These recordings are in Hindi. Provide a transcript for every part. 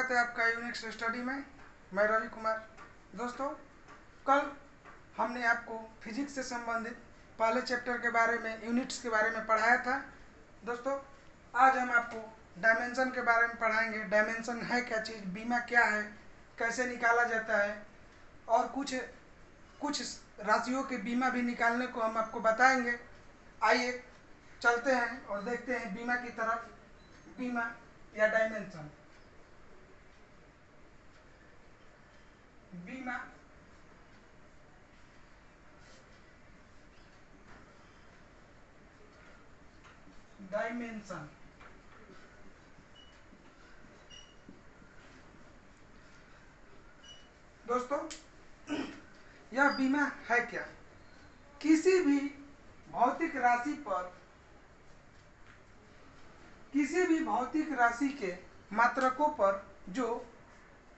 स्वागत है आपका यूनिक्स स्टडी में। मैं रवि कुमार। दोस्तों, कल हमने आपको फिजिक्स से संबंधित पहले चैप्टर के बारे में, यूनिट्स के बारे में पढ़ाया था। दोस्तों, आज हम आपको डायमेंशन के बारे में पढ़ाएंगे। डायमेंशन है क्या चीज़, बीमा क्या है, कैसे निकाला जाता है, और कुछ कुछ राशियों के बीमा भी निकालने को हम आपको बताएंगे। आइए चलते हैं और देखते हैं बीमा की तरफ। बीमा या डायमेंशन। बीमा डायमेंशन। दोस्तों, यह बीमा है क्या? किसी भी भौतिक राशि पर, किसी भी भौतिक राशि के मात्रकों पर जो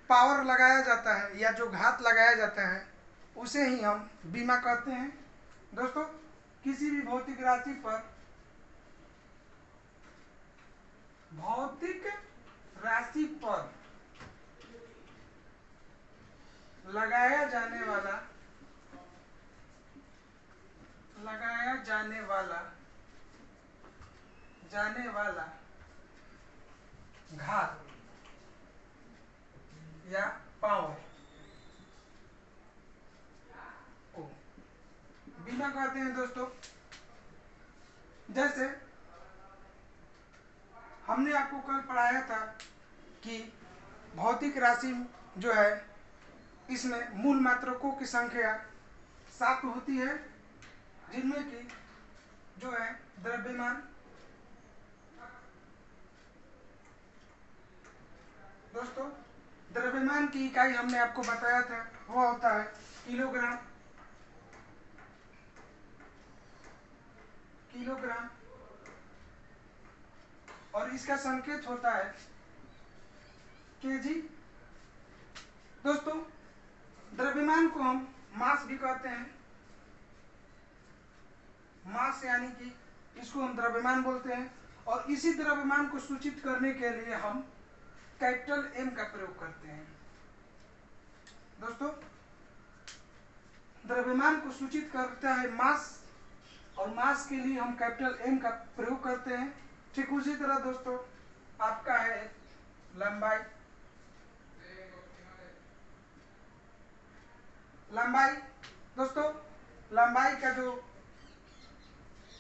पावर लगाया जाता है या जो घात लगाया जाता है उसे ही हम बीमा कहते हैं। दोस्तों, किसी भी भौतिक राशि पर, भौतिक राशि पर लगाया जाने वाला घात या पावर को बीमा कहते हैं। दोस्तों, जैसे हमने आपको कल पढ़ाया था कि भौतिक राशि जो है, इसमें मूल मात्रकों की संख्या 7 होती है, जिनमें कि जो है द्रव्यमान। दोस्तों, द्रव्यमान की इकाई हमने आपको बताया था, वो होता है किलोग्राम। और इसका संकेत होता है केजी। दोस्तों, द्रव्यमान को हम मास भी कहते हैं। मास यानी कि इसको हम द्रव्यमान बोलते हैं। और इसी द्रव्यमान को सूचित करने के लिए हम कैपिटल एम का प्रयोग करते हैं। दोस्तों, द्रव्यमान को सूचित करता है मास, और मास के लिए हम कैपिटल एम का प्रयोग करते हैं। ठीक उसी तरह दोस्तों, आपका है लंबाई। दोस्तों, लंबाई का जो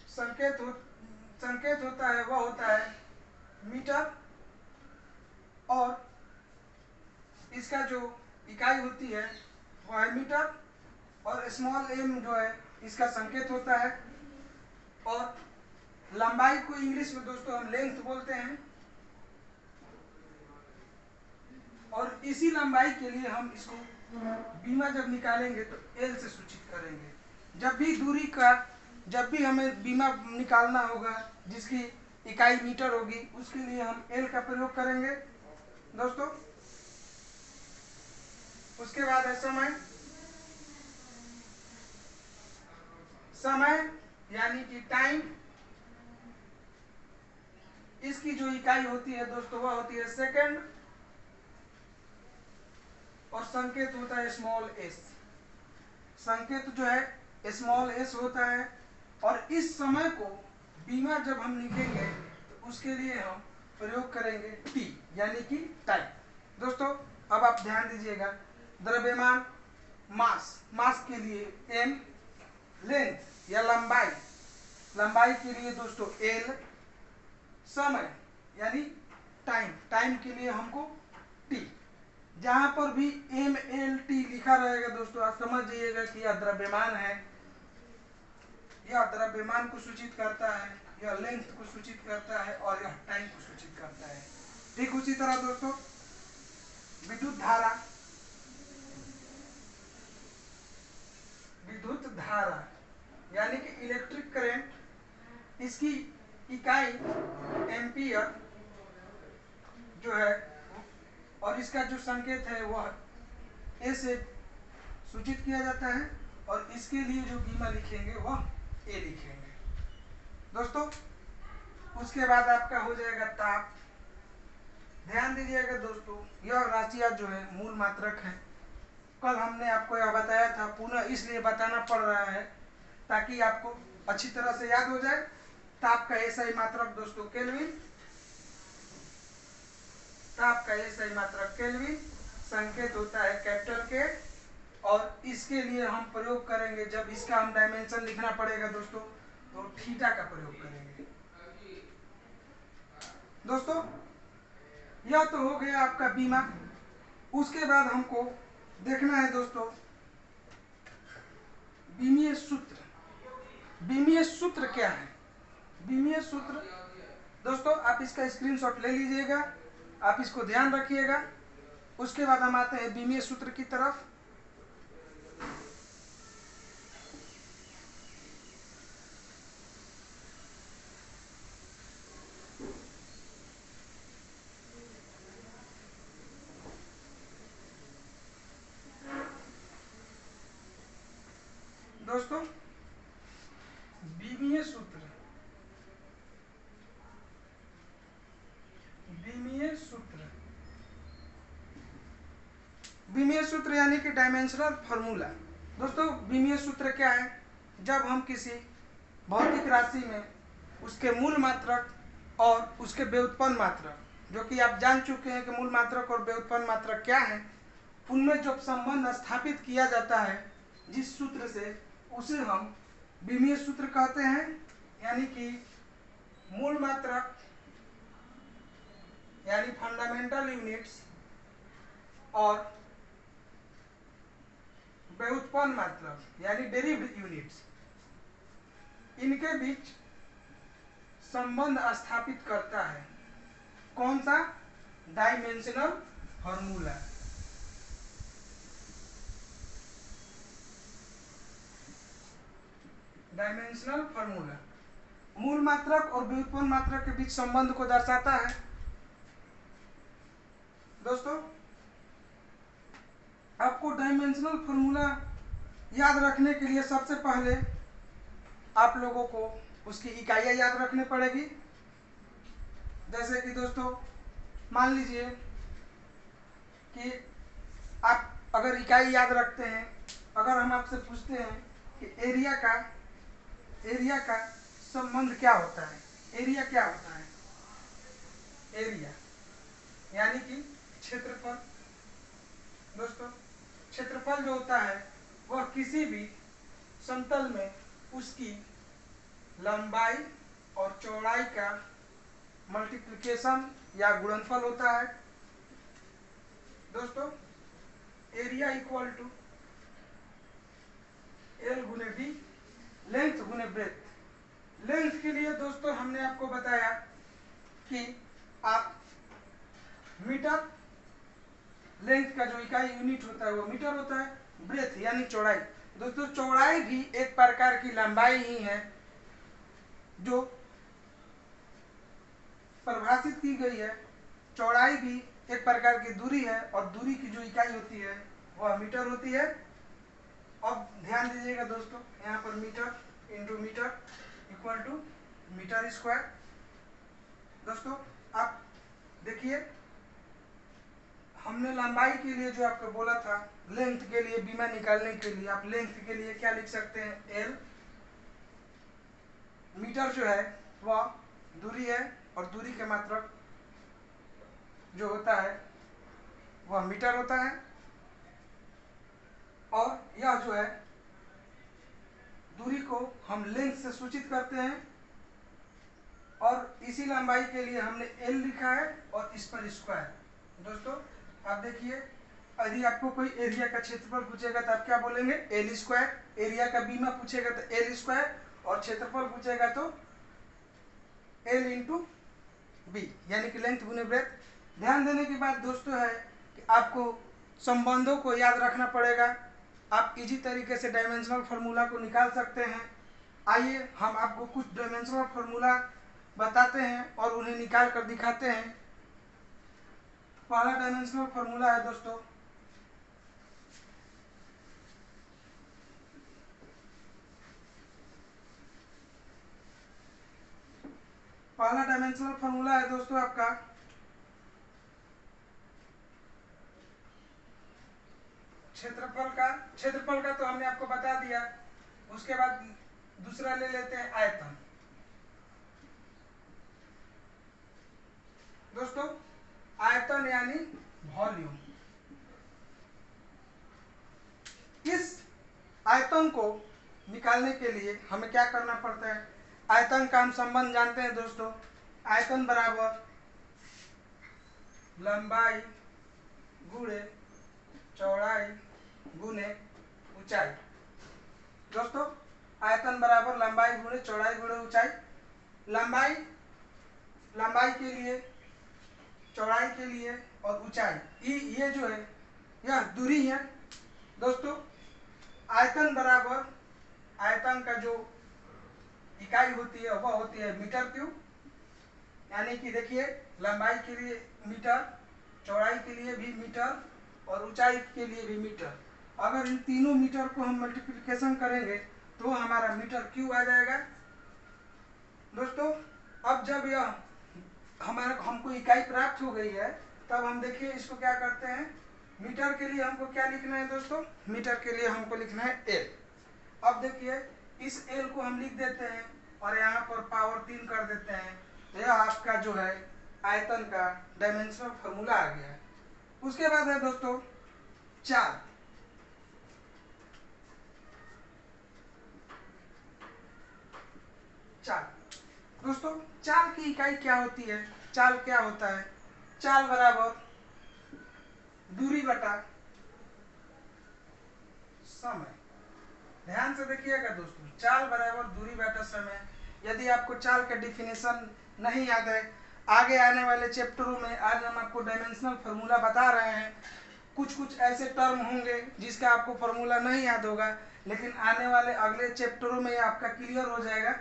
संकेत होता है वह होता है मीटर, और इसका जो इकाई होती है वह है मीटर, और स्मॉल एम जो है इसका संकेत होता है। और लंबाई को इंग्लिश में दोस्तों हम लेंथ बोलते हैं। और इसी लंबाई के लिए हम इसको बीमा जब निकालेंगे तो एल से सूचित करेंगे। जब भी हमें बीमा निकालना होगा जिसकी इकाई मीटर होगी, उसके लिए हम एल का प्रयोग करेंगे। दोस्तों, उसके बाद है समय यानी कि टाइम। इसकी जो इकाई होती है दोस्तों वह होती है सेकंड, और संकेत होता है स्मॉल एस। संकेत जो है स्मॉल एस होता है। और इस समय को बीमा जब हम लिखेंगे तो उसके लिए हम प्रयोग करेंगे टी यानी कि टाइम। दोस्तों, अब आप ध्यान दीजिएगा, द्रव्यमान, मास के लिए एम, लेंथ या लंबाई के लिए दोस्तों एल, समय यानी टाइम के लिए हमको टी। जहां पर भी एम एल टी लिखा रहेगा दोस्तों, आप समझ जाइएगा कि यह द्रव्यमान है, यह द्रव्यमान को सूचित करता है, यह लेंथ को सूचित करता है, और यह टाइम को सूचित करता है। ठीक उसी तरह दोस्तों, विद्युत धारा यानी कि इलेक्ट्रिक करंट, इसकी इकाई एम्पियर जो है, और इसका जो संकेत है वह ए से सूचित किया जाता है। और इसके लिए जो बीमा लिखेंगे वह ए लिखेंगे। दोस्तों, उसके बाद आपका हो जाएगा ताप। ध्यान दीजिएगा दोस्तों, यह राशियाँ जो है मूल मात्रक है। कल हमने आपको यह बताया था, पुनः इसलिए बताना पड़ रहा है ताकि आपको अच्छी तरह से याद हो जाए। ताप का एसआई मात्रक दोस्तों केल्विन, ताप का एसआई मात्रक केल्विन, संकेत होता है कैपिटल के, और इसके लिए हम प्रयोग करेंगे, जब इसका हम डायमेंशन लिखना पड़ेगा दोस्तों तो थीटा का प्रयोग करेंगे। दोस्तों यह तो हो गया आपका बीमा। उसके बाद हमको देखना है दोस्तों बीमीय सूत्र। बीमीय सूत्र क्या है? बीमीय सूत्र दोस्तों आप इसका स्क्रीनशॉट ले लीजिएगा, आप इसको ध्यान रखिएगा। उसके बाद हम आते हैं बीमीय सूत्र की तरफ। दोस्तों बीमीय सूत्र, बीमीय सूत्र, बीमीय सूत्र यानी कि डायमेंशनल फॉर्मूला। दोस्तों बीमीय सूत्र क्या है? जब हम किसी भौतिक राशि में उसके मूल मात्रक और उसके व्युत्पन्न मात्रक, जो कि आप जान चुके हैं कि मूल मात्रक और व्युत्पन्न मात्रक क्या है, उनमें जब संबंध स्थापित किया जाता है जिस सूत्र से, उसे हम बीमीय सूत्र कहते हैं। यानी कि मूल मात्रक यानी फंडामेंटल यूनिट्स और व्युत्पन्न मात्रक यानी डेरिव्ड यूनिट्स, इनके बीच संबंध स्थापित करता है कौन सा? Dimensional formula. डायमेंशनल फॉर्मूला मूल मात्रक और व्युत्पन्न मात्रक के बीच संबंध को दर्शाता है। दोस्तों आपको डायमेंशनल फॉर्मूला याद रखने के लिए सबसे पहले आप लोगों को उसकी इकाइयाँ याद रखनी पड़ेगी। जैसे कि दोस्तों मान लीजिए कि आप अगर इकाई याद रखते हैं, अगर हम आपसे पूछते हैं कि एरिया का संबंध क्या होता है, एरिया क्या होता है? एरिया यानी कि क्षेत्रफल। दोस्तों क्षेत्रफल जो होता है वह किसी भी समतल में उसकी लंबाई और चौड़ाई का मल्टीप्लिकेशन या गुणनफल होता है। दोस्तों एरिया इक्वल टू एल गुने बी, लेंथ गुने ब्रेथ। लेंथ के लिए दोस्तों हमने आपको बताया कि आप मीटर, लेंथ का जो इकाई यूनिट होता है वो मीटर होता है। ब्रेथ यानी चौड़ाई। दोस्तों चौड़ाई भी एक प्रकार की लंबाई ही है जो परिभाषित की गई है। चौड़ाई भी एक प्रकार की दूरी है और दूरी की जो इकाई होती है वह मीटर होती है। अब ध्यान दीजिएगा दोस्तों, यहाँ पर metre into metre equal to metre square. दोस्तों आप देखिए, हमने लंबाई के लिए जो आपको बोला था, लेंथ के लिए बीमा निकालने के लिए आप लेंथ के लिए क्या लिख सकते हैं? एल। मीटर जो है वह दूरी है और दूरी के मात्रक जो होता है वह मीटर होता है। और यह जो है दूरी को हम लेंथ से सूचित करते हैं, और इसी लंबाई के लिए हमने एल लिखा है और इस पर स्क्वायर। दोस्तों आप देखिए, यदि आपको कोई एरिया का क्षेत्रफल पूछेगा तो आप क्या बोलेंगे? L square. एरिया का बीमा पूछेगा तो एल स्क्वायर, और क्षेत्रफल पूछेगा तो एल इंटू बी यानी कि लेंथ गुने ब्रेथ। ध्यान देने की बात दोस्तों है कि आपको संबंधों को याद रखना पड़ेगा। आप इजी तरीके से डायमेंशनल फार्मूला को निकाल सकते हैं। आइए हम आपको कुछ डायमेंशनल फार्मूला बताते हैं और उन्हें निकाल कर दिखाते हैं। पहला डायमेंशनल फार्मूला है दोस्तों आपका क्षेत्रफल का तो हमने आपको बता दिया। उसके बाद दूसरा ले लेते हैं आयतन। दोस्तों आयतन यानी वॉल्यूम। इस आयतन को निकालने के लिए हमें क्या करना पड़ता है? आयतन का हम संबंध जानते हैं दोस्तों। आयतन बराबर लंबाई गुणे चौड़ाई गुणे ऊंचाई। दोस्तों आयतन बराबर लंबाई गुणे चौड़ाई गुणे ऊंचाई। लंबाई के लिए, चौड़ाई के लिए और ऊंचाई, ये जो है यह दूरी है। दोस्तों आयतन बराबर, आयतन का जो इकाई होती है वह होती है मीटर क्यूब। यानी कि देखिए लंबाई के लिए मीटर, चौड़ाई के लिए भी मीटर और ऊंचाई के लिए भी मीटर। अगर इन तीनों मीटर को हम मल्टीप्लिकेशन करेंगे तो हमारा मीटर क्यूब आ जाएगा। दोस्तों अब जब यह हमको इकाई प्राप्त हो गई है तब हम देखिए इसको क्या करते हैं। मीटर के लिए हमको क्या लिखना है दोस्तों? मीटर के लिए हमको लिखना है एल। अब देखिए इस एल को हम लिख देते हैं और यहाँ पर पावर 3 कर देते हैं। तो यह आपका जो है आयतन का डायमेंशनल फॉर्मूला आ गया है। उसके बाद है दोस्तों चाल। चाल दोस्तों, चाल की इकाई क्या होती है? चाल क्या होता है? चाल बराबर दूरी बटा समय। ध्यान से देखिएगा दोस्तों, चाल बराबर दूरी बटा समय। यदि आपको चाल का डिफिनेशन नहीं याद है, आगे आने वाले चैप्टरों में आज हम आपको डायमेंशनल फार्मूला बता रहे हैं। कुछ ऐसे टर्म होंगे जिसका आपको फार्मूला नहीं याद होगा, लेकिन आने वाले अगले चैप्टरों में आपका क्लियर हो जाएगा।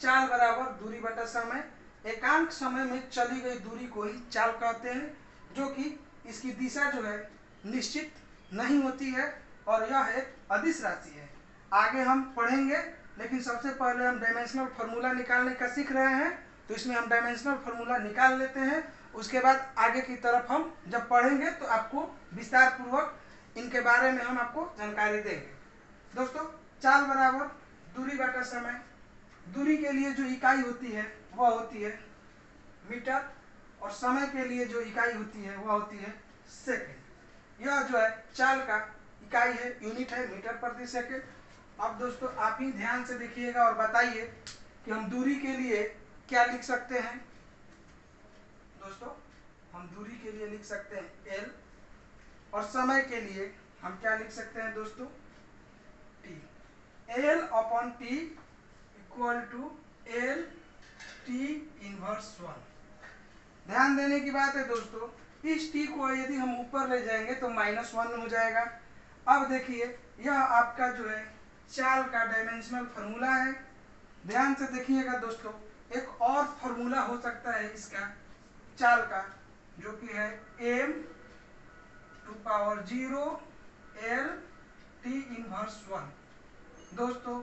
चाल बराबर दूरी बटा समय। एकांक समय में चली गई दूरी को ही चाल कहते हैं, जो कि इसकी दिशा जो है निश्चित नहीं होती है और यह एक अदिश राशि है। आगे हम पढ़ेंगे, लेकिन सबसे पहले हम डायमेंशनल फार्मूला निकालने का सीख रहे हैं, तो इसमें हम डायमेंशनल फार्मूला निकाल लेते हैं। उसके बाद आगे की तरफ हम जब पढ़ेंगे तो आपको विस्तार पूर्वक इनके बारे में हम आपको जानकारी देंगे। दोस्तों चाल बराबर दूरी बटा समय। दूरी के लिए जो इकाई होती है वह होती है मीटर और समय के लिए जो इकाई होती है वह होती है सेकंड। यह जो है चाल का इकाई है, यूनिट है मीटर प्रति सेकंड। अब दोस्तों आप ही ध्यान से देखिएगा और बताइए कि हम दूरी के लिए क्या लिख सकते हैं। दोस्तों हम दूरी के लिए लिख सकते हैं एल और समय के लिए हम क्या लिख सकते हैं दोस्तों? T. L upon T equal to L T inverse 1। ध्यान देने की बात है दोस्तों, इस टी को यदि हम ऊपर ले जाएंगे तो -1 हो जाएगा। अब देखिए यह आपका जो है चाल का डायमेंशनल फार्मूला है। ध्यान से देखिएगा दोस्तों, एक और फार्मूला हो सकता है इसका चाल का, जो कि है m⁴ l t इनवर्स 1। दोस्तों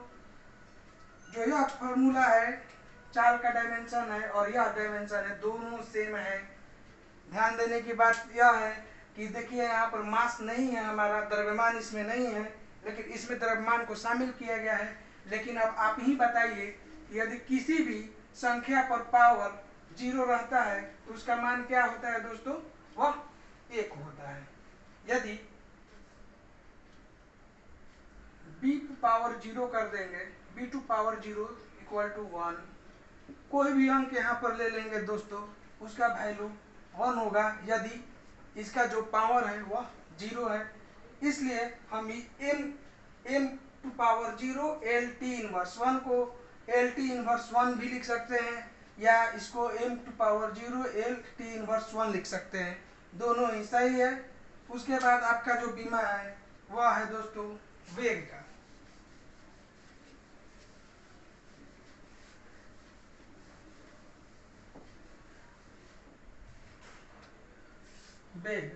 जो यह फार्मूला है चाल का डायमेंशन है और यह डायमेंशन है, दोनों सेम है। ध्यान देने की बात यह है कि देखिए यहाँ पर मास नहीं है, हमारा द्रव्यमान इसमें नहीं है, लेकिन इसमें द्रव्यमान को शामिल किया गया है। लेकिन अब आप ही बताइए, यदि किसी भी संख्या पर पावर 0 रहता है तो उसका मान क्या होता है दोस्तों? वह 1 होता है। यदि b पावर 0 कर देंगे, b पावर 0 इक्वल टू 1, कोई भी अंक यहाँ पर ले लेंगे दोस्तों, उसका वैल्यू 1 होगा यदि इसका जो पावर है वह 0 है। इसलिए हम m⁴ l t इनवर्स 1 को l t इनवर्स 1 भी लिख सकते हैं, या इसको m⁴ l t इनवर्स 1 लिख सकते हैं, दोनों ही सही है। उसके बाद आपका जो बीमा है वह है दोस्तों वेग का। वेग,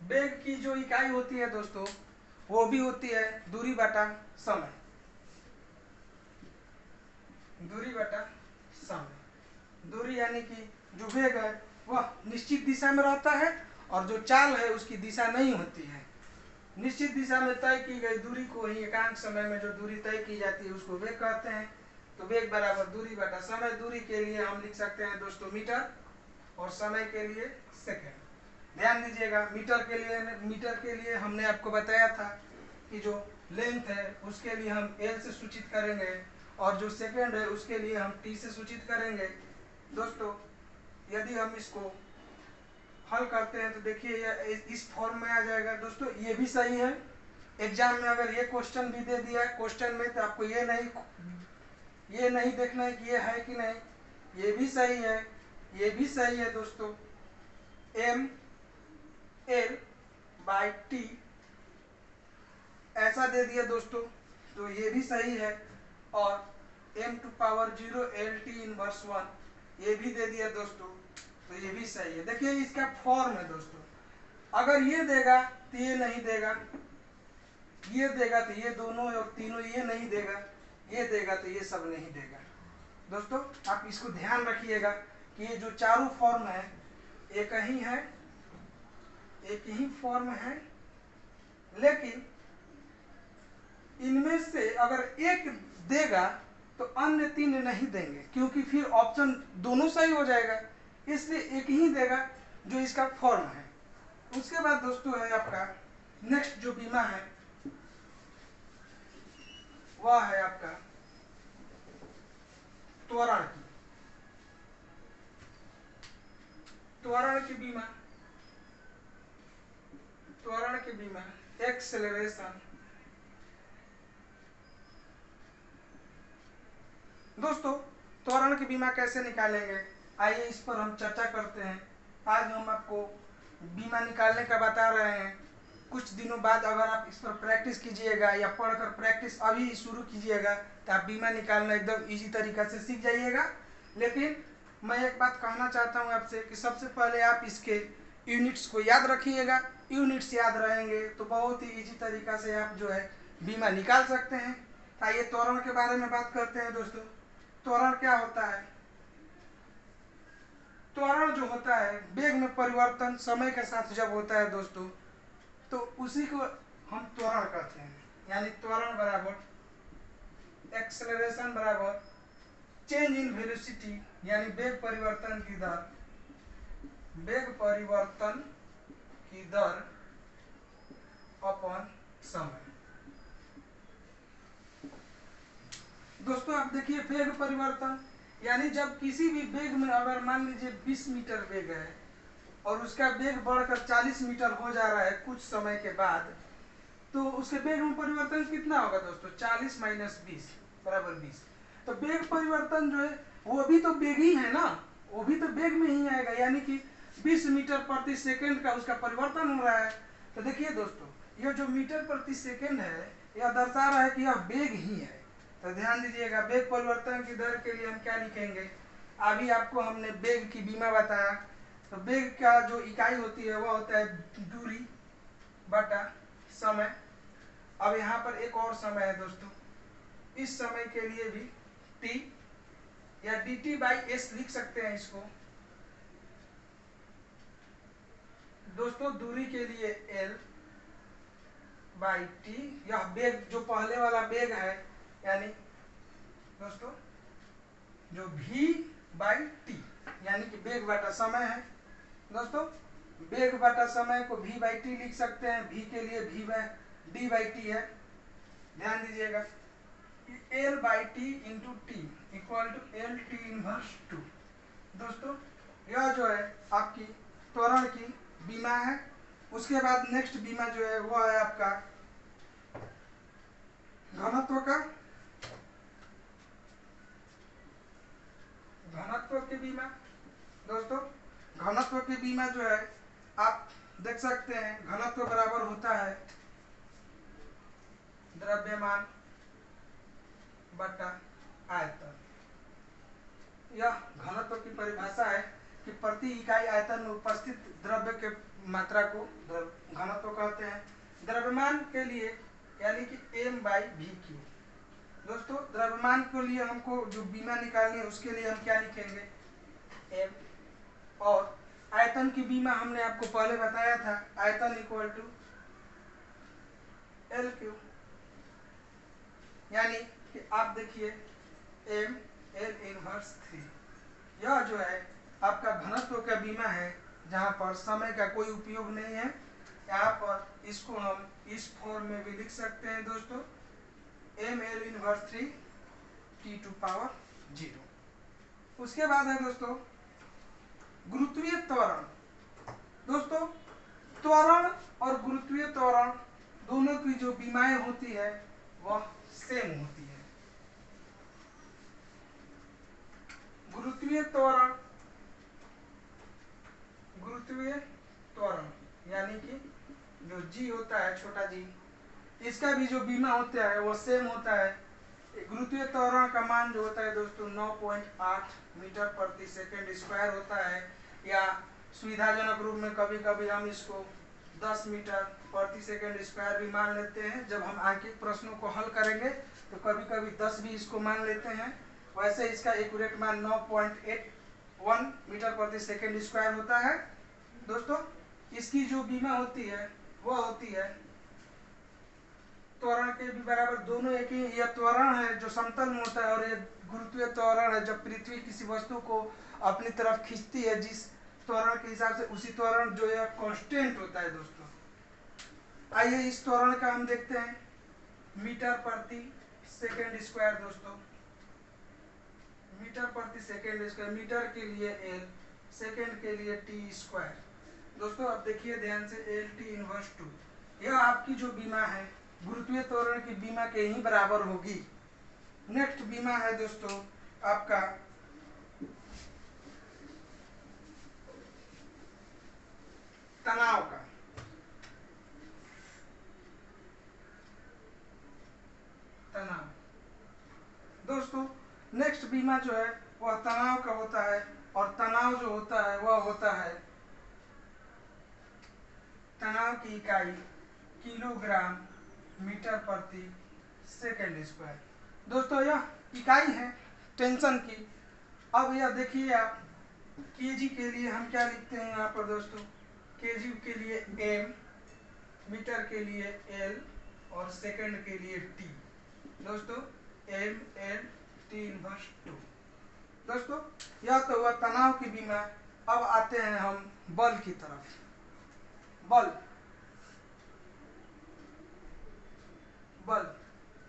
वेग की जो इकाई होती है दोस्तों वो भी होती है दूरी बटा समय। दूरी बटा समय, दूरी यानी कि जो वेग है वह निश्चित दिशा में रहता है और जो चाल है उसकी दिशा नहीं होती है। निश्चित दिशा में तय की गई दूरी को ही एकांक समय में जो दूरी तय की जाती है उसको वेग कहते हैं। तो वेग बराबर दूरी बटा समय। दूरी के लिए हम लिख सकते हैं दोस्तों मीटर और समय के लिए सेकेंड। ध्यान दीजिएगा, मीटर के लिए हमने आपको बताया था कि जो लेंथ है उसके लिए हम एल से सूचित करेंगे और जो सेकेंड है उसके लिए हम टी से सूचित करेंगे। दोस्तों यदि हम इसको हल करते हैं तो देखिए ये इस फॉर्म में आ जाएगा। दोस्तों ये भी सही है, एग्जाम में अगर ये क्वेश्चन भी दे दिया क्वेश्चन में तो आपको ये नहीं देखना है कि ये है कि नहीं, ये भी सही है, ये भी सही है दोस्तों। एम एल बाई टी ऐसा दे दिया दोस्तों, तो ये भी सही है। और m to power 0 L T inverse 1 ये भी दे दिया दोस्तों, तो ये भी सही है। देखिए इसका फॉर्म है दोस्तों, अगर ये देगा तो ये नहीं देगा, ये देगा तो ये दोनों और तीनों, ये नहीं देगा, ये देगा तो ये सब नहीं देगा। दोस्तों आप इसको ध्यान रखिएगा कि ये जो चारों फॉर्म है एक ही फॉर्म है, लेकिन इनमें से अगर एक देगा तो अन्य तीन नहीं देंगे, क्योंकि फिर ऑप्शन दोनों सही हो जाएगा, इसलिए एक ही देगा जो इसका फॉर्म है। उसके बाद दोस्तों है आपका नेक्स्ट जो बीमा है वह है आपका त्वरण की बीमा एक्सेलरेशन। दोस्तों त्वरण की बीमा कैसे निकालेंगे, आइए इस पर हम चर्चा करते हैं। आज हम आपको बीमा निकालने का बता रहे हैं। कुछ दिनों बाद अगर आप इस पर प्रैक्टिस कीजिएगा या पढ़कर प्रैक्टिस अभी शुरू कीजिएगा तो आप बीमा निकालना एकदम इजी तरीका से सीख जाइएगा। लेकिन मैं एक बात कहना चाहता हूं आपसे कि सबसे पहले आप इसके यूनिट्स को याद रखिएगा। यूनिट्स याद रहेंगे तो बहुत ही इजी तरीका से आप जो है बीमा निकाल सकते हैं। आइए त्वरण के बारे में बात करते हैं दोस्तों। त्वरण क्या होता है? त्वरण जो होता है वेग में परिवर्तन समय के साथ जब होता है दोस्तों, तो उसी को हम त्वरण कहते हैं। यानी त्वरण बराबर एक्सेलरेशन बराबर चेंज इन वेलोसिटी, यानी वेग परिवर्तन की दर अपॉन समय। दोस्तों आप देखिए वेग परिवर्तन यानी जब किसी भी वेग में अगर मान लीजिए 20 मीटर वेग है और उसका वेग बढ़कर 40 मीटर हो जा रहा है कुछ समय के बाद, तो उसके वेग में परिवर्तन कितना होगा दोस्तों? 40 माइनस 20 बराबर 20। तो वेग परिवर्तन जो है वो भी तो वेग ही है ना, वो भी तो वेग में ही आएगा, यानी कि 20 मीटर प्रति सेकेंड का उसका परिवर्तन हो रहा है। तो देखिए दोस्तों ये जो मीटर प्रति सेकेंड है यह दर्शा रहा है कि यह वेग ही है। तो ध्यान दीजिएगा वेग परिवर्तन की दर के लिए हम क्या लिखेंगे? अभी आपको हमने वेग की बीमा बताया, तो वेग का जो इकाई होती है वह होता है दूरी बटा समय। अब यहाँ पर एक और समय है दोस्तों, इस समय के लिए भी t या dt बाई s लिख सकते हैं इसको। दोस्तों दूरी के लिए l बाई t, यह वेग जो पहले वाला वेग है, यानी दोस्तों जो v बाई t यानी कि वेग बटा समय है। दोस्तों वेग बटा समय को v बाई t लिख सकते हैं, v के लिए d बाई t है। ध्यान दीजिएगा l by T into T equal to L T inverse 2। दोस्तों यह जो है आपकी त्वरण की बीमा है। उसके बाद नेक्स्ट बीमा जो है वो है आपका घनत्व की बीमा। दोस्तों घनत्व की बीमा जो है आप देख सकते हैं घनत्व बराबर होता है द्रव्यमान बटा आयतन। यह घनत्व की परिभाषा है कि प्रति इकाई आयतन में उपस्थित द्रव्य के मात्रा को घनत्व कहते हैं। द्रव्यमान के लिए यानी कि m बाई वी क्यू। दोस्तों द्रव्यमान के लिए हमको जो बीमा निकालनी है उसके लिए हम क्या लिखेंगे? m। और आयतन की बीमा हमने आपको पहले बताया था, आयतन इक्वल टू एल क्यू, यानी कि आप देखिए एम एल इनवर्स 3, यह जो है आपका घनत्व का बीमा है जहाँ पर समय का कोई उपयोग नहीं है। यहाँ पर इसको हम इस फॉर्म में भी लिख सकते हैं दोस्तों, M L inverse 3 T to power 0। उसके बाद है दोस्तों गुरुत्वीय त्वरण। दोस्तों त्वरण और गुरुत्वीय त्वरण दोनों की जो बीमाएं होती है वह सेम होती है। गुरुत्वीय त्वरण, गुरुत्वीय त्वरण यानी कि जो जी होता है, छोटा जी, इसका भी जो बीमा होता है वो सेम होता है। गुरुत्वीय त्वरण का मान जो होता है दोस्तों 9.8 मीटर प्रति सेकंड स्क्वायर होता है, या सुविधाजनक रूप में कभी कभी हम इसको 10 मीटर प्रति सेकंड स्क्वायर भी मान लेते हैं। जब हम आंकिक प्रश्नों को हल करेंगे तो कभी कभी 10 भी इसको मान लेते हैं। वैसे इसका एक्यूरेट मान 9.81 मीटर प्रति सेकंड स्क्वायर होता है। दोस्तों इसकी जो बीमा होती है वह होती है त्वरण के भी बराबर, दोनों एक ही। यह त्वरण है जो समतल में होता है और ये गुरुत्वीय त्वरण है जब पृथ्वी किसी वस्तु को अपनी तरफ खींचती है, जिस त्वरण के हिसाब से, उसी त्वरण जो है कांस्टेंट होता है दोस्तों। आइए इस त्वरण का हम देखते हैं, मीटर प्रति सेकंड स्क्वायर। दोस्तों मीटर प्रति सेकंड स्क्वायर, मीटर के लिए एल, सेकंड के लिए टी स्क्वायर। दोस्तों अब देखिए ध्यान से, एल टी इनवर्स 2, यह आपकी जो बीमा है गुरुत्वीय त्वरण की बीमा के ही बराबर होगी। नेक्स्ट बीमा है दोस्तों आपका तनाव का। तनाव, दोस्तों नेक्स्ट बीमा जो है वह तनाव का होता है, और तनाव जो होता है वह होता है, तनाव की इकाई किलोग्राम मीटर प्रति सेकंड स्क्वायर। दोस्तों यह इकाई है टेंशन की। अब यह देखिए आप, केजी के लिए हम क्या लिखते हैं यहाँ पर दोस्तों, केजी के लिए एम, मीटर के लिए एल और सेकंड के लिए टी। दोस्तों एम एल टी इनवर्स 2। दोस्तों यह तो हुआ तनाव की बीमा। अब आते हैं हम बल की तरफ। बल, बल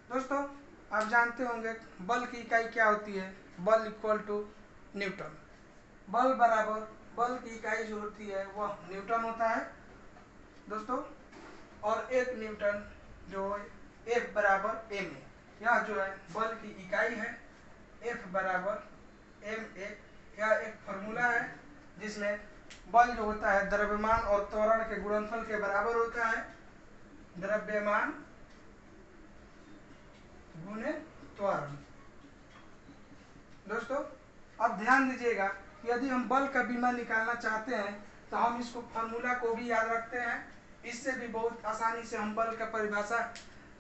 दोस्तों आप जानते होंगे बल की इकाई क्या होती है, बल इक्वल टू न्यूटन। बल बराबर, बल की इकाई जो होती है वह न्यूटन होता है दोस्तों, और एक न्यूटन जो F बराबर एम ए, यह जो है बल की इकाई है। F बराबर एम ए, यह एक फॉर्मूला है जिसमें बल जो होता है द्रव्यमान और त्वरण के गुणनफल के बराबर होता है। द्रव्यमान गुणे त्वरण। दोस्तों अब ध्यान दीजिएगा, यदि हम बल का बीमा निकालना चाहते हैं तो हम इसको फॉर्मूला को भी याद रखते हैं। इससे भी बहुत आसानी से हम बल का परिभाषा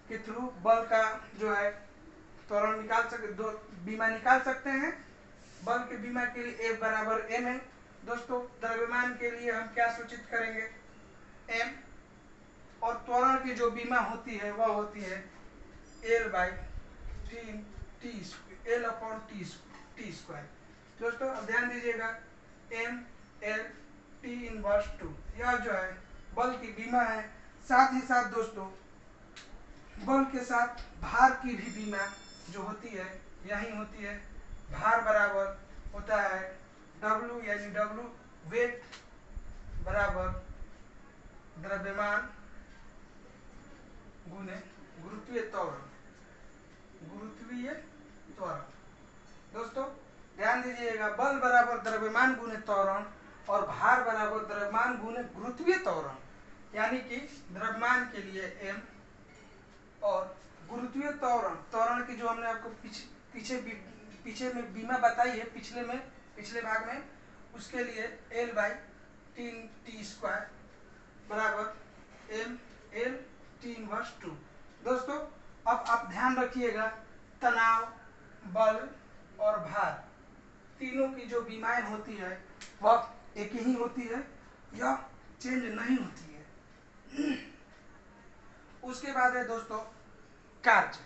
के थ्रू बल का जो है त्वरण निकाल सकते, दो बीमा निकाल सकते हैं। बल के बीमा के लिए F बराबर m है। दोस्तों द्रव्यमान के लिए हम क्या सूचित करेंगे, m, और त्वरण की जो बीमा होती है वह होती है L by T, L upon T square. दोस्तों अब ध्यान दीजिएगा, m L टी इनवर्स 2, यह जो है बल की बीमा है। साथ ही साथ दोस्तों बल के साथ भार की भी बीमा जो होती है यही होती है। भार बराबर होता है W, यानी W वेट बराबर द्रव्यमान गुने गुरुत्वीय त्वरण, गुरुत्वीय त्वरण। दोस्तों ध्यान दीजिएगा, बल बराबर द्रव्यमान गुने त्वरण और भार बराबर द्रव्यमान गुने गुरुत्वीय त्वरण, यानी कि द्रव्यमान के लिए m और गुरुत्वीय त्वरण, त्वरण की जो हमने आपको पीछे में बीमा बताई है, पिछले भाग में, उसके लिए L बाई टी स्क्वायर बराबर एम एल टी इनवर्स 2। दोस्तों अब आप ध्यान रखिएगा, तनाव, बल और भार तीनों की जो बीमाएं होती है वह एक ही होती है, यह चेंज नहीं होती है। उसके बाद है दोस्तों कार्य।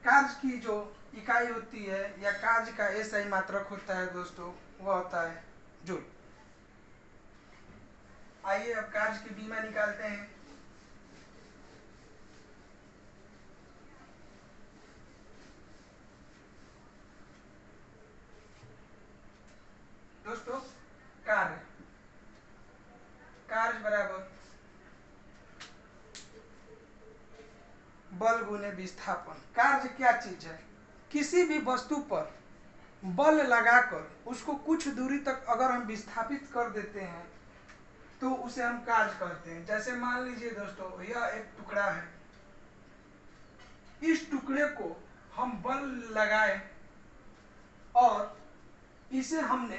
कार्य की जो इकाई होती है या कार्य का ऐसा ही मात्रक होता है दोस्तों, वह होता है जूल। आइए अब कार्य की बीमा निकालते हैं। दोस्तों कार्य बराबर बल गुने विस्थापन। कार्य क्या चीज है? किसी भी वस्तु पर बल लगाकर उसको कुछ दूरी तक अगर हम विस्थापित कर देते हैं तो उसे हम कार्य कहते हैं। जैसे मान लीजिए दोस्तों, यह एक टुकड़ा है, इस टुकड़े को हम बल लगाए और इसे हमने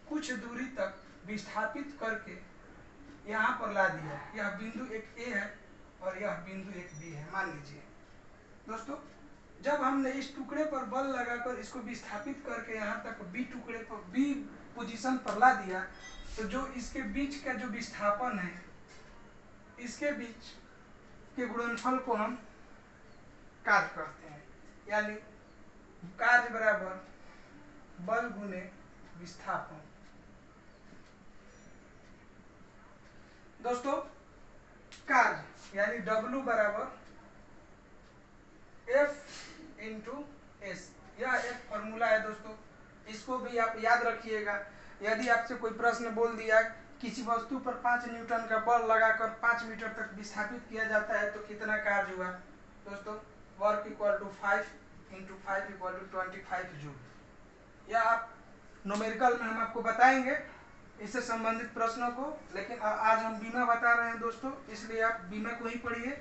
कुछ दूरी तक विस्थापित करके यहाँ पर ला दिया। यह बिंदु एक ए है और यह बिंदु एक बी है। मान लीजिए दोस्तों, जब हमने इस टुकड़े पर बल लगाकर इसको विस्थापित करके यहाँ तक बी टुकड़े पर बी पोजीशन पर ला दिया, तो जो इसके बीच का जो विस्थापन है, इसके बीच के गुणनफल को हम कार्य कहते हैं। यानी कार्य बराबर बल गुने विस्थापन। दोस्तों कार्य यानी W बराबर F इंटू एस, यह एक फॉर्मूला है दोस्तों, इसको भी आप याद रखिएगा। यदि आपसे कोई प्रश्न बोल दिया किसी वस्तु पर 5 न्यूटन का बल लगाकर 5 मीटर तक विस्थापित किया जाता है तो कितना कार्य हुआ दोस्तों? Work equal to 5 into 5 equal to 25 joule. यह आप न्यूमेरिकल में हम आपको बताएंगे इससे संबंधित प्रश्नों को, लेकिन आज हम बीमा बता रहे हैं दोस्तों, इसलिए आप बीमा को ही पढ़िए।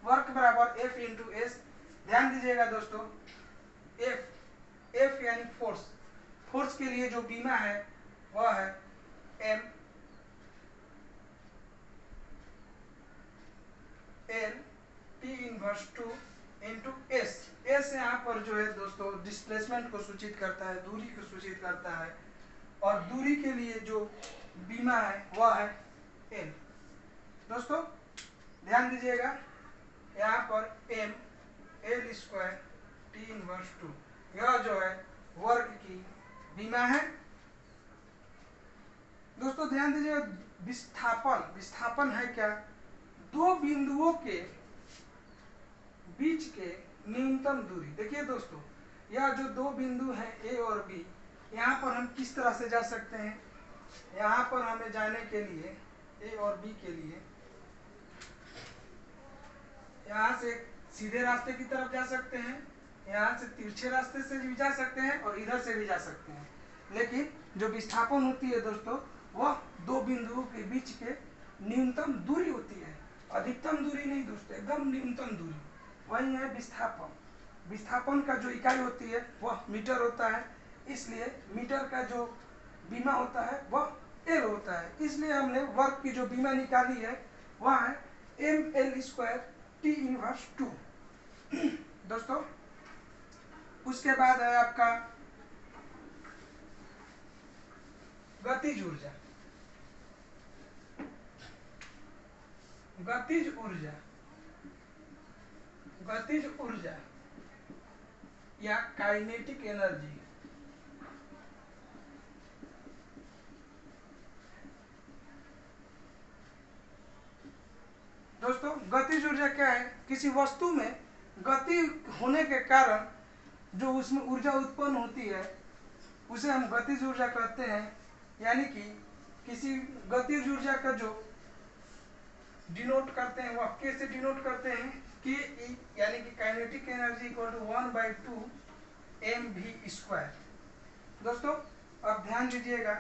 वर्क बराबर F इंटू एस। ध्यान दीजिएगा दोस्तों, F यानी फोर्स, फोर्स के लिए जो बीमा है वह है M L T inverse 2 into S. S यहाँ पर जो है दोस्तों डिस्प्लेसमेंट को सूचित करता है, दूरी को सूचित करता है, और दूरी के लिए जो बीमा है वह है L। दोस्तों ध्यान दीजिएगा, यहाँ पर M L square T inverse 2, यह जो है वर्ग की बीमा है। दोस्तों ध्यान दीजिए, विस्थापन है क्या? दो बिंदुओं के बीच के न्यूनतम दूरी। देखिए दोस्तों, यह जो दो बिंदु हैं ए और बी, यहाँ पर हम किस तरह से जा सकते हैं? यहाँ पर हमें जाने के लिए ए और बी के लिए यहाँ से सीधे रास्ते की तरफ जा सकते हैं, यहाँ से तिरछे रास्ते से भी जा सकते हैं और इधर से भी जा सकते हैं। लेकिन जो विस्थापन होती है दोस्तों, वह दो बिंदुओं के बीच के न्यूनतम दूरी होती है, अधिकतम दूरी नहीं दोस्तों, एकदम न्यूनतम दूरी, वही है विस्थापन। विस्थापन का जो इकाई होती है वह मीटर होता है, इसलिए मीटर का जो बीमा होता है वह L होता है। इसलिए हमने वर्ग की जो बीमा निकाली है वह है ML स्क्वायर T इनवर्स 2। दोस्तों उसके बाद है आपका गतिज ऊर्जा। गतिज ऊर्जा या काइनेटिक एनर्जी। दोस्तों गतिज ऊर्जा क्या है? किसी वस्तु में गति होने के कारण जो उसमें ऊर्जा उत्पन्न होती है उसे हम गतिज ऊर्जा कहते हैं। यानी कि किसी गतिज ऊर्जा का जो डिनोट करते हैं वह के से डिनोट करते हैं, के ई, यानी कि kinetic energy equal to 1/2 mv square. दोस्तों अब ध्यान दीजिएगा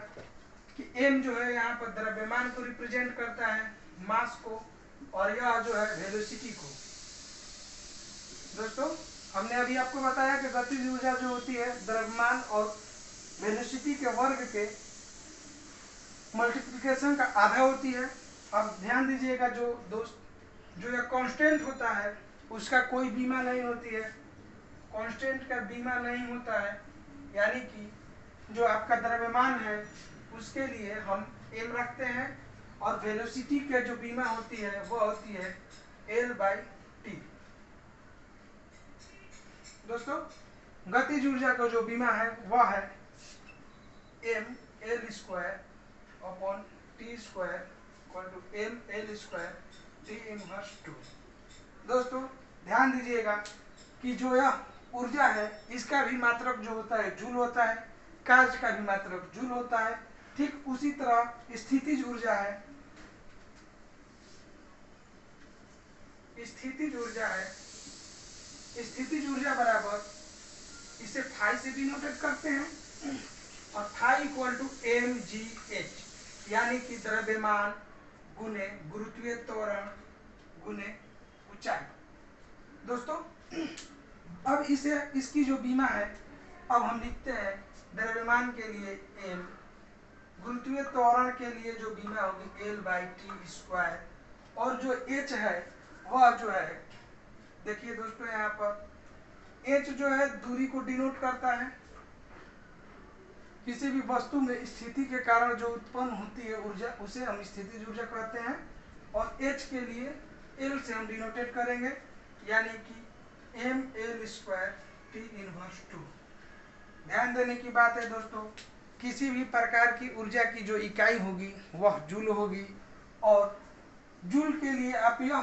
कि m जो है यहाँ पर द्रव्यमान को रिप्रेजेंट करता है, मास को, और यह जो है वेलोसिटी को। दोस्तों हमने अभी आपको बताया कि गतिज ऊर्जा जो होती है द्रव्यमान और वेलोसिटी के वर्ग के मल्टीप्लिकेशन का आधा होती है। अब ध्यान दीजिएगा जो यह कांस्टेंट होता है उसका कोई बीमा नहीं होती है, कांस्टेंट का बीमा नहीं होता है, यानी कि जो आपका द्रव्यमान है उसके लिए हम m रखते हैं, और वेलोसिटी के जो बीमा होती है वो होती है L/T। दोस्तों गतिज ऊर्जा का जो बीमा है वह है mL²/T²=mL²T−2। दोस्तों ध्यान दीजिएगा कि जो यह ऊर्जा है इसका भी मात्रक जो होता है जूल होता है, कार्य का भी मात्रक जूल होता है। ठीक उसी तरह स्थितिज ऊर्जा है, स्थितिज ऊर्जा बराबर, इसे फाई से डिनोटेट करते हैं, और फाई =mgh, यानी कि द्रव्यमान गुने गुरुत्वीय त्वरण गुने ऊंचाई। दोस्तों अब इसकी जो बीमा है, अब हम लिखते हैं द्रव्यमान के लिए m, गुरुत्वीय त्वरण के लिए जो बीमा होगी L/T², और जो h है वह जो है, देखिए दोस्तों यहाँ पर h जो है दूरी को डिनोट करता है। किसी भी वस्तु में स्थिति के कारण जो उत्पन्न होती है ऊर्जा उसे हम स्थितिज ऊर्जा कहते हैं, और h के लिए L से हम डिनोटेट करेंगे, यानी कि mL²T−2। ध्यान देने की बात है दोस्तों, किसी भी प्रकार की ऊर्जा की जो इकाई होगी वह जूल होगी, और जूल के लिए आप यह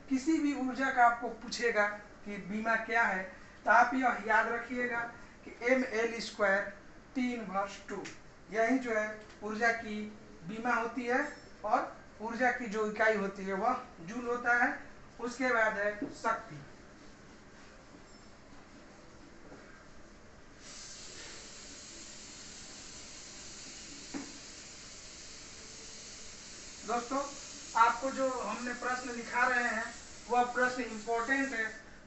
किसी भी ऊर्जा का आपको पूछेगा कि बीमा क्या है, तो आप यह याद रखिएगा कि mL²T−2 यही जो है ऊर्जा की बीमा होती है, और ऊर्जा की जो इकाई होती है वह जूल होता है। उसके बाद है शक्ति। दोस्तों आपको जो हमने प्रश्न दिखा रहे हैं वह प्रश्न इम्पोर्टेंट है,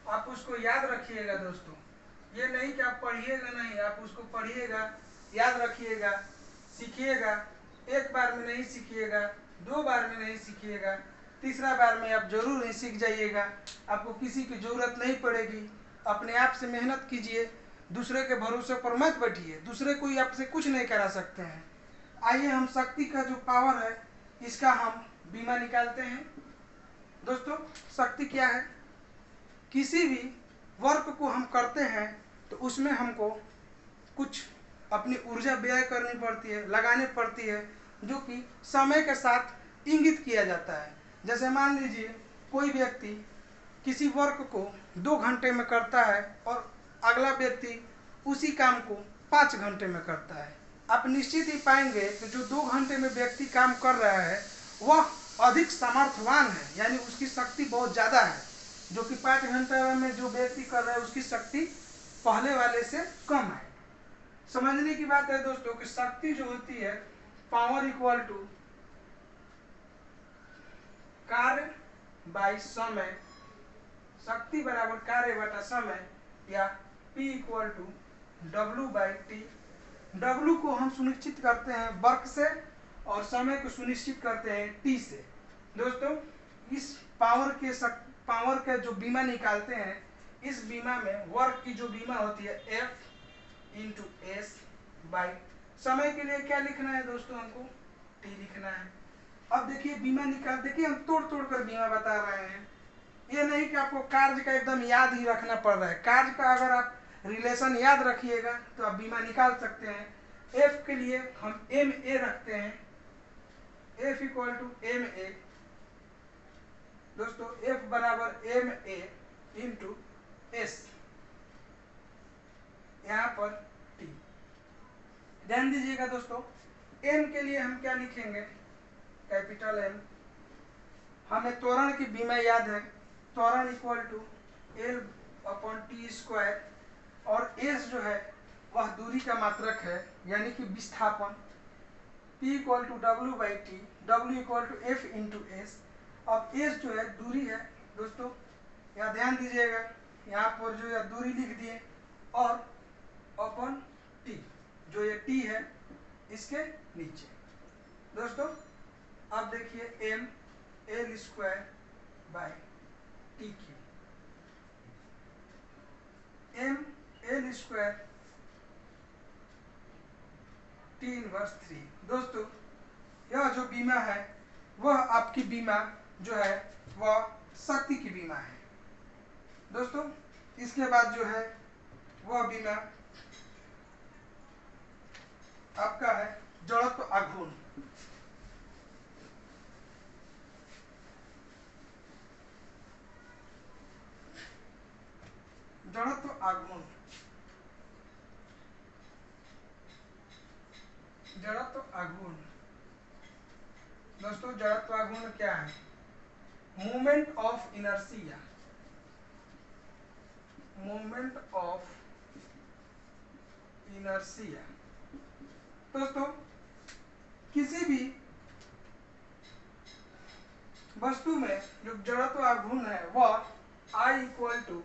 आप उसको याद रखिएगा। दोस्तों ये नहीं कि आप पढ़िएगा नहीं, आप उसको पढ़िएगा, याद रखिएगा, सीखिएगा। एक बार में नहीं सीखिएगा, 2 बार में नहीं सीखिएगा, तीसरा बार में आप जरूर ही सीख जाइएगा। आपको किसी की जरूरत नहीं पड़ेगी, अपने आप से मेहनत कीजिए, दूसरे के भरोसे पर मत बैठिए, दूसरे कोई आपसे कुछ नहीं करा सकते हैं। आइए हम शक्ति का जो पावर है इसका हम बीमा निकालते हैं। दोस्तों शक्ति क्या है? किसी भी वर्क को हम करते हैं तो उसमें हमको कुछ अपनी ऊर्जा व्यय करनी पड़ती है, लगानी पड़ती है, जो कि समय के साथ इंगित किया जाता है। जैसे मान लीजिए कोई व्यक्ति किसी वर्क को 2 घंटे में करता है और अगला व्यक्ति उसी काम को 5 घंटे में करता है। आप निश्चित ही पाएंगे कि जो 2 घंटे में व्यक्ति काम कर रहा है वह अधिक सामर्थ्यवान है, यानी उसकी शक्ति बहुत ज़्यादा है, जो कि 5 घंटे में जो व्यक्ति कर रहा है उसकी शक्ति पहले वाले से कम है। समझने की बात है दोस्तों कि शक्ति जो होती है पावर इक्वल टू कार्य बाय समय, शक्ति बराबर कार्य बटा समय, या P equal to W/T। W को हम सुनिश्चित करते हैं वर्क से और समय को सुनिश्चित करते हैं T से। दोस्तों इस पावर के जो बीमा निकालते हैं, इस बीमा में वर्क की जो बीमा होती है F/S बाई समय के लिए क्या लिखना है दोस्तों, हमको T लिखना है। अब देखिए बीमा देखिए हम तोड़ कर बीमा बता रहे हैं, ये नहीं कि आपको कार्य का एकदम याद ही रखना पड़ रहा है। कार्य का अगर आप रिलेशन याद रखिएगा तो आप बीमा निकाल सकते हैं। F के लिए हम MA रखते हैं, F इक्वल टू MA। दोस्तों F बराबर MA इंटू S, यहाँ पर T। ध्यान दीजिएगा दोस्तों, M के लिए हम क्या लिखेंगे, कैपिटल M। हमें त्वरण की बीमा याद है, त्वरण इक्वल टू L/T², और S जो है वह दूरी का मात्रक है, यानी कि विस्थापन। P equal to W/T, W equal to F into S। अब S जो है दूरी है दोस्तों, यहाँ ध्यान दीजिएगा, यहाँ पर जो है दूरी लिख दिए, और अपन T, जो ये T है इसके नीचे। दोस्तों अब देखिए mL²/T3, mL²T−3। दोस्तों यह जो बीमा है वह आपकी बीमा जो है वह शक्ति की बीमा है दोस्तों। इसके बाद जो है वह बीमा आपका है जड़त्व आघूर्ण। जड़त्व आघूर्ण, जड़त्व आघूर्ण दोस्तों, जड़त्व आघूर्ण क्या है? Movement of inertia, movement of inertia. दोस्तों किसी भी वस्तु में जो जड़त्व आघूर्ण है वह I equal to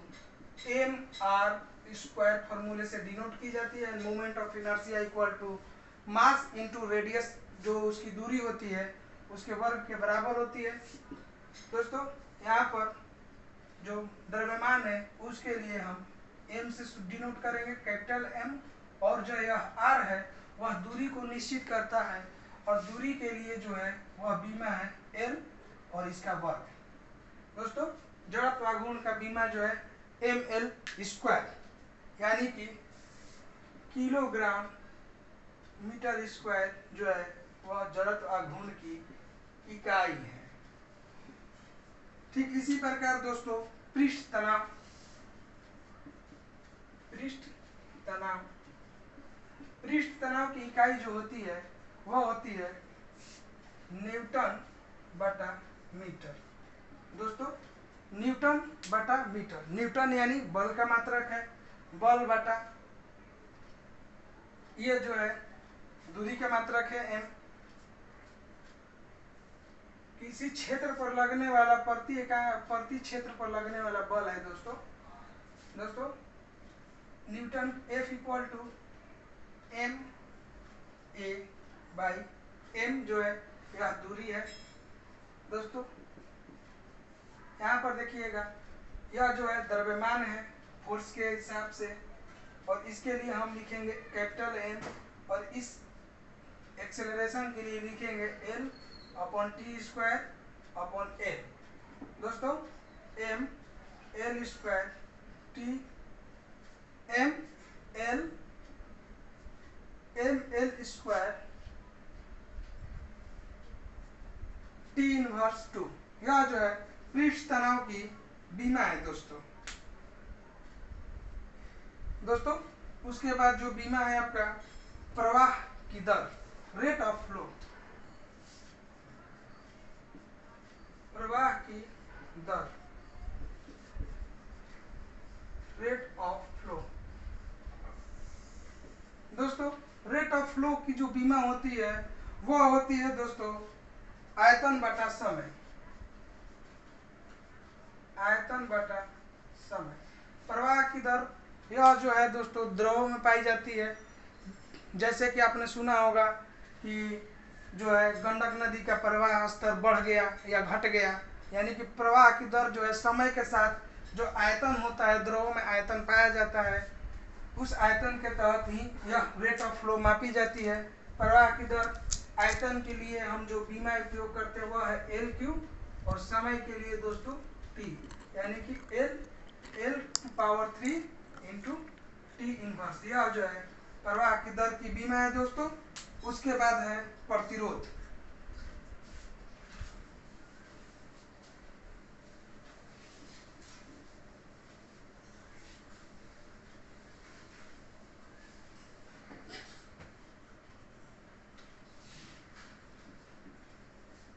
M R square फॉर्मूले से डिनोट की जाती है। Movement of inertia equal to mass into radius, जो उसकी दूरी होती है उसके वर्ग के बराबर होती है। दोस्तों यहाँ पर जो द्रव्यमान है उसके लिए हम m से डिनोट करेंगे, कैपिटल M, और जो यह r है वह दूरी को निश्चित करता है, और दूरी के लिए जो है वह बीमा है L और इसका वर्ग। दोस्तों जड़त्व आघूर्ण का बीमा जो है ml स्क्वायर, यानी कि किलोग्राम मीटर स्क्वायर जो है वह जड़त्व आघूर्ण की इकाई है। ठीक इसी प्रकार दोस्तों पृष्ठ तनाव, पृष्ठ तनाव, पृष्ठ तनाव की इकाई जो होती है वह होती है न्यूटन बटा मीटर। दोस्तों न्यूटन बटा मीटर, न्यूटन यानी बल का मात्रक है, बल बटा ये जो है दूरी का मात्रक है m। किसी क्षेत्र पर लगने वाला प्रति क्षेत्र पर लगने वाला बल है दोस्तों Newton F equal to M A by M, जो है यह दूरी है। दोस्तों यहाँ पर देखिएगा यह जो है द्रव्यमान है फोर्स के हिसाब से, और इसके लिए हम लिखेंगे कैपिटल M, और इस एक्सेलरेशन के लिए लिखेंगे L upon T square upon L. दोस्तों M L square T M L square T inverse 2, यह जो है पृष्ठ तनाव की बीमा है दोस्तों उसके बाद जो बीमा है आपका प्रवाह की दर, रेट ऑफ फ्लो, प्रवाह की दर, रेट ऑफ फ्लो। दोस्तों रेट ऑफ फ्लो की जो बीमा होती है वह होती है दोस्तों आयतन बटा समय, आयतन बटा समय। प्रवाह की दर यह जो है दोस्तों द्रव में पाई जाती है। जैसे कि आपने सुना होगा कि जो है गंडक नदी का प्रवाह स्तर बढ़ गया या घट गया, यानी कि प्रवाह की दर जो है समय के साथ जो आयतन होता है, द्रव में आयतन पाया जाता है, उस आयतन के तहत ही यह रेट ऑफ फ्लो मापी जाती है। प्रवाह की दर आयतन के लिए हम जो बीमा उपयोग करते हैं वह है एल क्यूब, और समय के लिए दोस्तों टी, यानी कि L power 3 into T inverse, यह जो है प्रवाह की दर की बीमा है दोस्तों। उसके बाद है प्रतिरोध।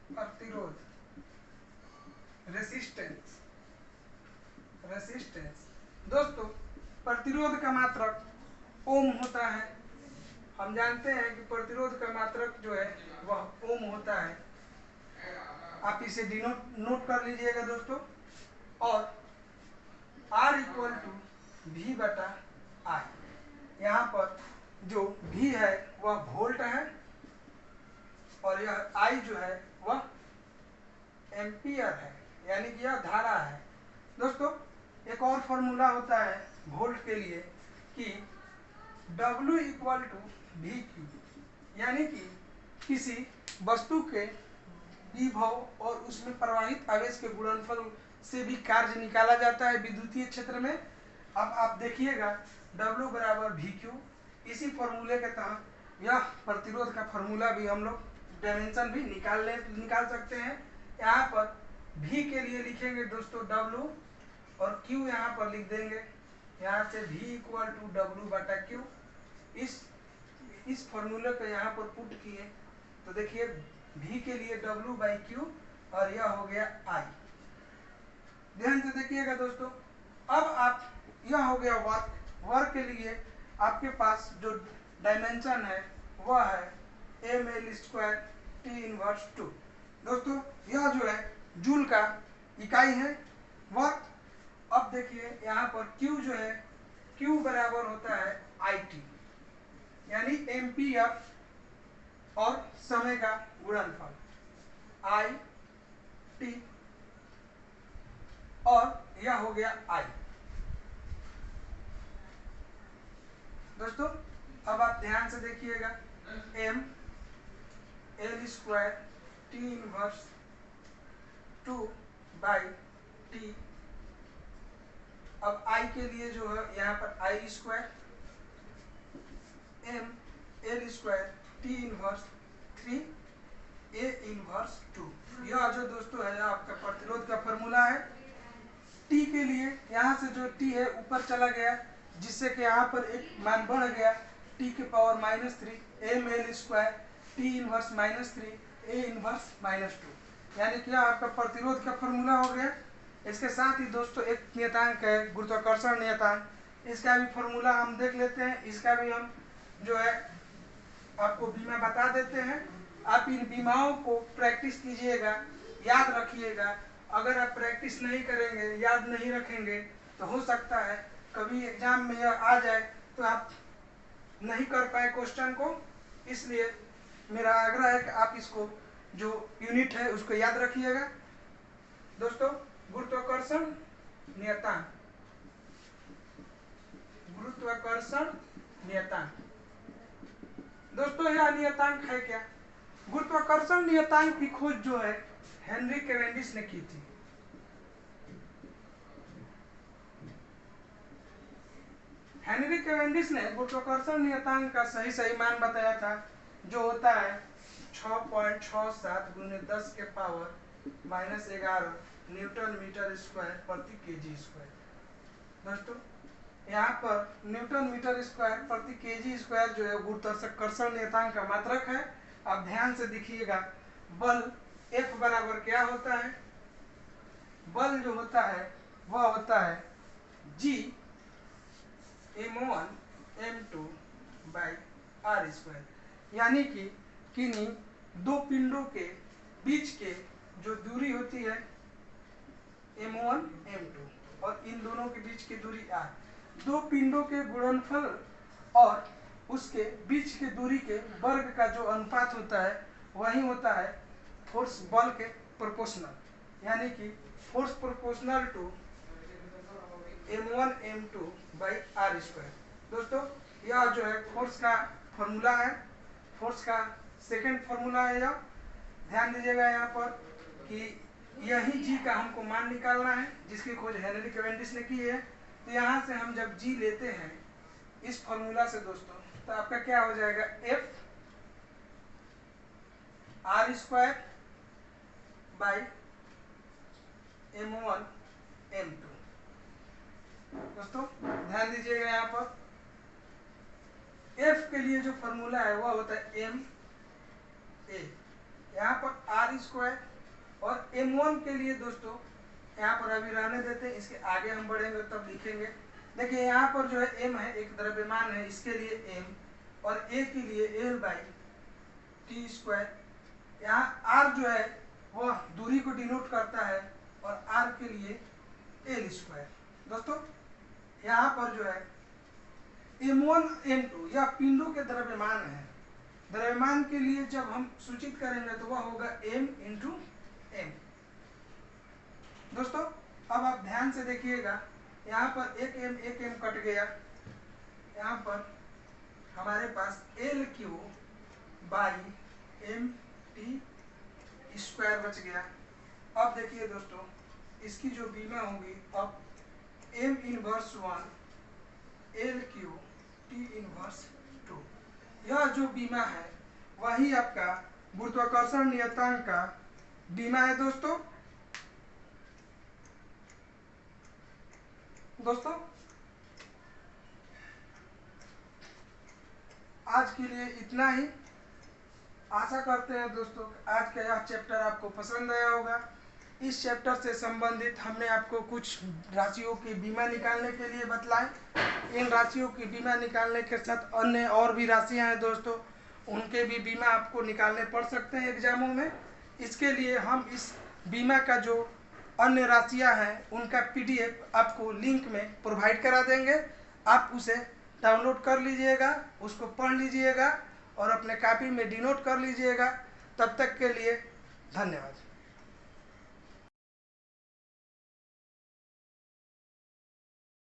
प्रतिरोध, रेसिस्टेंस, रेसिस्टेंस। दोस्तों प्रतिरोध का मात्रक ओम होता है। हम जानते हैं कि प्रतिरोध का मात्रक जो है वह ओम होता है। आप इसे नोट कर लीजिएगा दोस्तों। और R इक्वल टू V बटा I, यहाँ पर जो V है वह वोल्ट है, और यह I जो है वह एम्पियर है, यानी कि यह धारा है। दोस्तों एक और फॉर्मूला होता है वोल्ट के लिए कि W equal to V Q, यानी कि किसी वस्तु के विभव और उसमें प्रवाहित आवेश के गुणनफल से भी कार्य निकाला जाता है विद्युतीय क्षेत्र में। अब आप देखिएगा W बराबर वी क्यू, इसी फॉर्मूले के तहत यह प्रतिरोध का फॉर्मूला भी हम लोग डायमेंशन भी निकाल सकते हैं। यहाँ पर V के लिए लिखेंगे दोस्तों W और Q यहाँ पर लिख देंगे, यहाँ से V इक्वल टू W बटा Q। इस फॉर्मूले को यहाँ पर पुट किए तो देखिए V के लिए W बाई Q और यह हो गया I। ध्यान से देखिएगा दोस्तों, अब आप यह हो गया वर्क के लिए आपके पास जो डायमेंशन है वह है ml स्क्वायर T इनवर्स 2। दोस्तों यह जो है जूल का इकाई है वर्क। अब देखिए यहाँ पर Q जो है Q बराबर होता है IT, यानी एम्पीयर और समय का गुणनफल I T, और यह हो गया I। दोस्तों अब आप ध्यान से देखिएगा m l square T inverse 2 by T। अब I के लिए जो है यहाँ पर I square m l square T inverse 3 A inverse 2। यह जो दोस्तों है आपका प्रतिरोध का फॉर्मूला है। T के लिए यहाँ से जो T है ऊपर चला गया, जिससे कि यहाँ पर एक मान बढ़ गया T के power -3 m l square T inverse -3 A inverse -2, यानी कि आपका प्रतिरोध का फॉर्मूला हो गया। इसके साथ ही दोस्तों एक नियतांक है गुरुत्वाकर्षण नियतांक, इसका भी फॉर्मूला हम देख लेते हैं। इसका भी हम जो है आपको बीमा बता देते हैं। आप इन बीमाओं को प्रैक्टिस कीजिएगा, याद रखिएगा। अगर आप प्रैक्टिस नहीं करेंगे, याद नहीं रखेंगे, तो हो सकता है कभी एग्जाम में यह आ जाए तो आप नहीं कर पाए क्वेश्चन को। इसलिए मेरा आग्रह है कि आप इसको जो यूनिट है उसको याद रखिएगा। दोस्तों गुरुत्वाकर्षण नियतांक, गुरुत्वाकर्षण नियतांक, दोस्तों यह नियतांक है क्या? गुरुत्वाकर्षण नियतांक की खोज जो है हेनरी कैवेंडिश ने की थी। हेनरी कैवेंडिश ने गुरुत्वाकर्षण नियतांक का सही मान बताया था, जो होता है 6.67 × 10 के पावर -11 न्यूटन मीटर स्क्वायर प्रति केजी स्क्वायर। दोस्तों यहाँ पर न्यूटन मीटर स्क्वायर प्रति केजी स्क्वायर जो है गुरुत्वाकर्षण नियतांक का मात्रक है। आप ध्यान से देखिएगा, बल F बराबर क्या होता है? बल जो होता है वह होता है G m1 m2 by r square, यानी कि किन्हीं दो पिंडों के बीच के जो दूरी होती है m1 m2 और इन दोनों के बीच की दूरी r, दो पिंडों के गुणनफल और उसके बीच की दूरी के वर्ग का जो अनुपात होता है वही होता है फोर्स बल के प्रोपोर्शनल, यानी कि force proportional to m1 m2 by r square. दोस्तों यह जो है फोर्स का फॉर्मूला है, फोर्स का सेकंड फॉर्मूला है यह। ध्यान दीजिएगा यहाँ पर कि यही G का हमको मान निकालना है, जिसकी खोज हेनरी कैवेंडिश ने की है। तो यहाँ से हम जब G लेते हैं इस फॉर्मूला से दोस्तों, तो आपका क्या हो जाएगा? F r square by m1 m2। दोस्तों ध्यान दीजिएगा यहाँ पर F के लिए जो फॉर्मूला है वह होता है m a, यहाँ पर r स्क्वायर, और m1 के लिए दोस्तों यहाँ पर अभी रहने देते हैं, इसके आगे हम बढ़ेंगे तब लिखेंगे। देखिए यहाँ पर जो है m है, एक द्रव्यमान है, इसके लिए m, और a के लिए l बाई टी स्क्वायर। यहाँ r जो है वह दूरी को डिनोट करता है और r के लिए l स्क्वायर। दोस्तों यहाँ पर जो है m1 m2 यह पिंडों के द्रव्यमान है। द्रव्यमान के लिए जब हम सूचित करेंगे तो वह होगा m इंटू m। दोस्तों अब आप ध्यान से देखिएगा, यहाँ पर एक m कट गया, यहाँ पर हमारे पास l Q by m t square बच गया। अब देखिए दोस्तों इसकी जो बीमा होगी अब M inverse 1 LQ T inverse 2, यह जो बीमा है वही आपका गुरुत्वाकर्षण नियतांक का बीमा है दोस्तों। आज के लिए इतना ही। आशा करते हैं दोस्तों आज का यह चैप्टर आपको पसंद आया होगा। इस चैप्टर से संबंधित हमने आपको कुछ राशियों की बीमा निकालने के लिए बतलाए। इन राशियों की बीमा निकालने के साथ अन्य और भी राशियां हैं दोस्तों, उनके भी बीमा आपको निकालने पड़ सकते हैं एग्जामों में। इसके लिए हम इस बीमा का जो अन्य राशियां हैं उनका PDF आपको लिंक में प्रोवाइड करा देंगे। आप उसे डाउनलोड कर लीजिएगा, उसको पढ़ लीजिएगा और अपने कॉपी में डिनोट कर लीजिएगा। तब तक के लिए धन्यवाद।